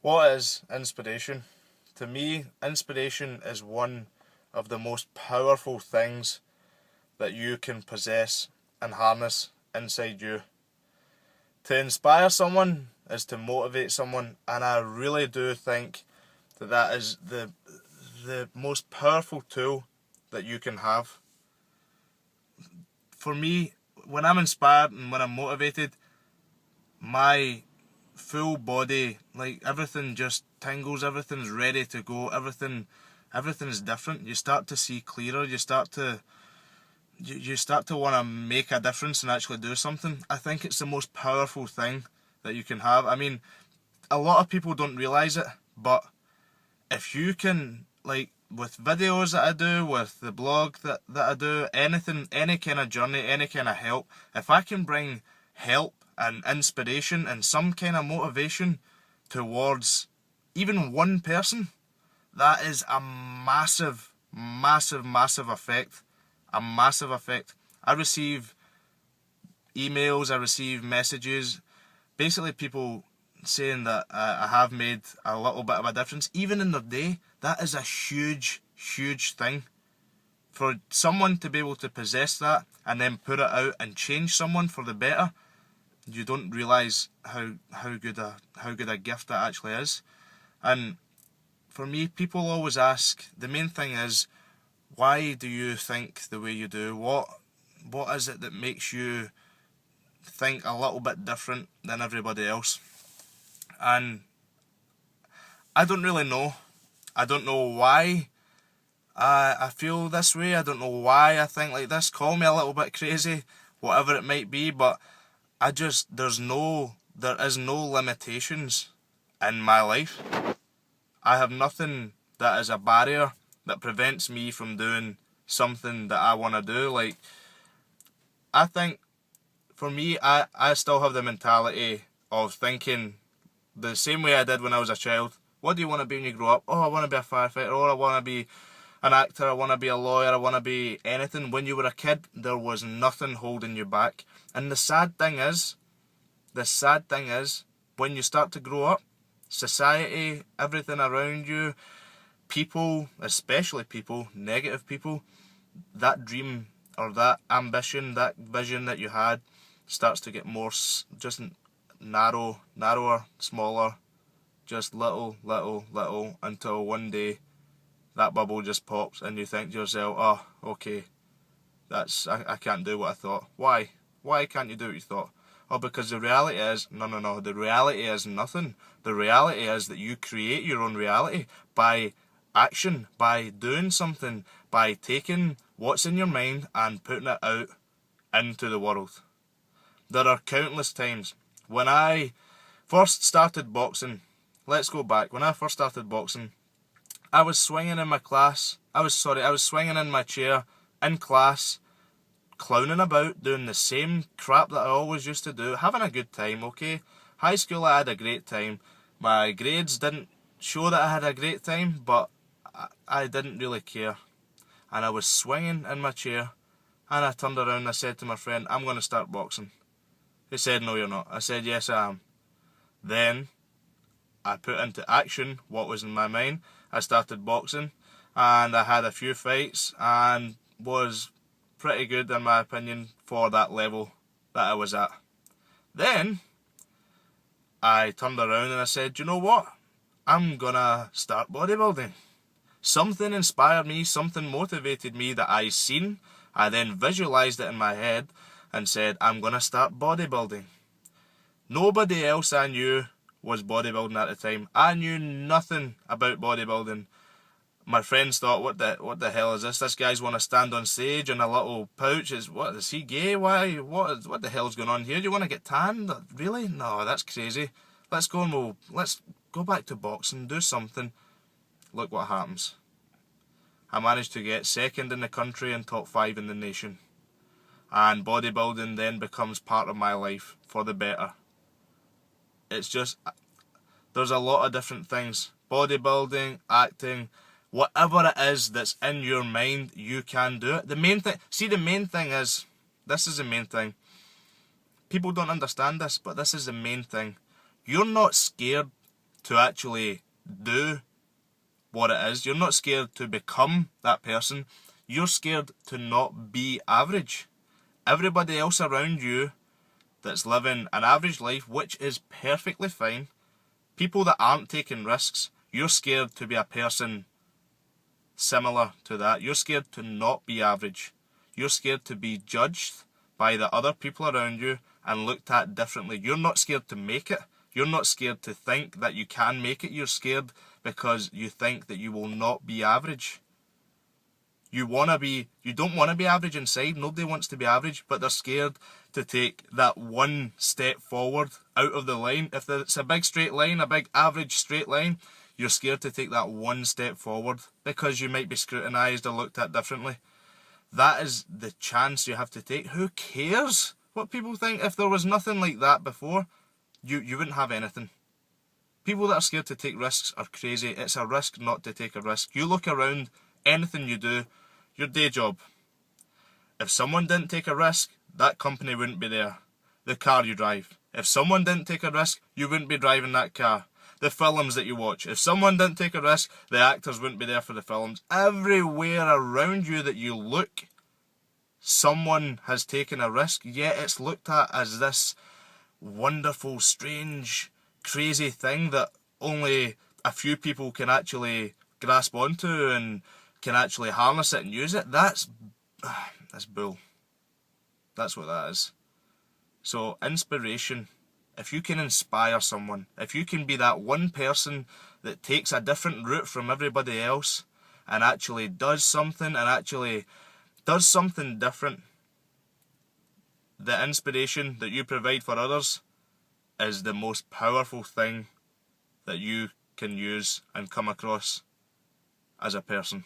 What is inspiration? To me, inspiration is one of the most powerful things that you can possess and harness inside you. To inspire someone is to motivate someone, and I really do think that that is the most powerful tool that you can have. For me, when I'm inspired and when I'm motivated, my full body, like everything just tingles, everything's ready to go, everything's different. You start to see clearer, you start to want to make a difference and actually do something. I think it's the most powerful thing that you can have. I mean, a lot of people don't realise it, but if you can, like with videos that I do, with the blog that I do, anything, any kind of journey, any kind of help, if I can bring help and inspiration and some kind of motivation towards even one person, that is a massive, massive, massive effect. A massive effect. I receive emails, I receive messages, basically people saying that I have made a little bit of a difference, even in their day. That is a huge, huge thing. For someone to be able to possess that and then put it out and change someone for the better, you don't realise how good a gift that actually is. And for me, people always ask, the main thing is, why do you think the way you do? What is it that makes you think a little bit different than everybody else? And I don't really know. I don't know why I feel this way. I don't know why I think like this. Call me a little bit crazy, whatever it might be, but there is no limitations in my life. I have nothing that is a barrier that prevents me from doing something that I want to do. Like, I think for me, I still have the mentality of thinking the same way I did when I was a child. What do you want to be when you grow up? Oh, I want to be a firefighter, or I want to be an actor, I want to be a lawyer, I want to be anything. When you were a kid, there was nothing holding you back. And the sad thing is, when you start to grow up, society, everything around you, people, especially people, negative people, that dream or that ambition, that vision that you had starts to get more just narrower, smaller, just little, until one day that bubble just pops and you think to yourself, oh, okay, I can't do what I thought. Why? Why can't you do what you thought? Oh, because the reality is, no, the reality is nothing. The reality is that you create your own reality by action, by doing something, by taking what's in your mind and putting it out into the world. There are countless times when I first started boxing. Let's go back. When I first started boxing, I was swinging in my class. I was swinging in my chair in class, clowning about, doing the same crap that I always used to do, having a good time, okay? High school, I had a great time. My grades didn't show that I had a great time, but I didn't really care. And I was swinging in my chair, and I turned around and I said to my friend, I'm going to start boxing. He said, no, you're not. I said, yes, I am. Then I put into action what was in my mind. I started boxing, and I had a few fights, and was pretty good in my opinion for that level that I was at. Then I turned around and I said, you know what? I'm gonna start bodybuilding. Something inspired me, something motivated me that I seen. I then visualized it in my head and said, I'm gonna start bodybuilding. Nobody else I knew was bodybuilding at the time. I knew nothing about bodybuilding. My friends thought, what the hell is this? This guy's want to stand on stage in a little pouch. Is he gay? Why? What the hell's going on here? Do you want to get tanned? Really? No, that's crazy. Let's go back to boxing, do something. Look what happens. I managed to get second in the country and top 5 in the nation. And bodybuilding then becomes part of my life for the better. It's just, there's a lot of different things. Bodybuilding, acting, whatever it is that's in your mind, you can do it. The main thing is, this is the main thing. People don't understand this, but this is the main thing. You're not scared to actually do what it is. You're not scared to become that person. You're scared to not be average. Everybody else around you that's living an average life, which is perfectly fine, people that aren't taking risks, you're scared to be a person similar to that. You're scared to not be average. You're scared to be judged by the other people around you and looked at differently. You're not scared to make it. You're not scared to think that you can make it. You're scared because you think that you will not be average. You don't want to be average inside. Nobody wants to be average, but they're scared to take that one step forward out of the line. If it's a big straight line, a big average straight line, you're scared to take that one step forward because you might be scrutinised or looked at differently. That is the chance you have to take. Who cares what people think? If there was nothing like that before, you wouldn't have anything. People that are scared to take risks are crazy. It's a risk not to take a risk. You look around, anything you do, your day job. If someone didn't take a risk, that company wouldn't be there. The car you drive. If someone didn't take a risk, you wouldn't be driving that car. The films that you watch. If someone didn't take a risk, the actors wouldn't be there for the films. Everywhere around you that you look, someone has taken a risk, yet it's looked at as this wonderful, strange, crazy thing that only a few people can actually grasp onto and can actually harness it and use it. That's bull. That's what that is. So inspiration, if you can inspire someone, if you can be that one person that takes a different route from everybody else and actually does something different, the inspiration that you provide for others is the most powerful thing that you can use and come across as a person.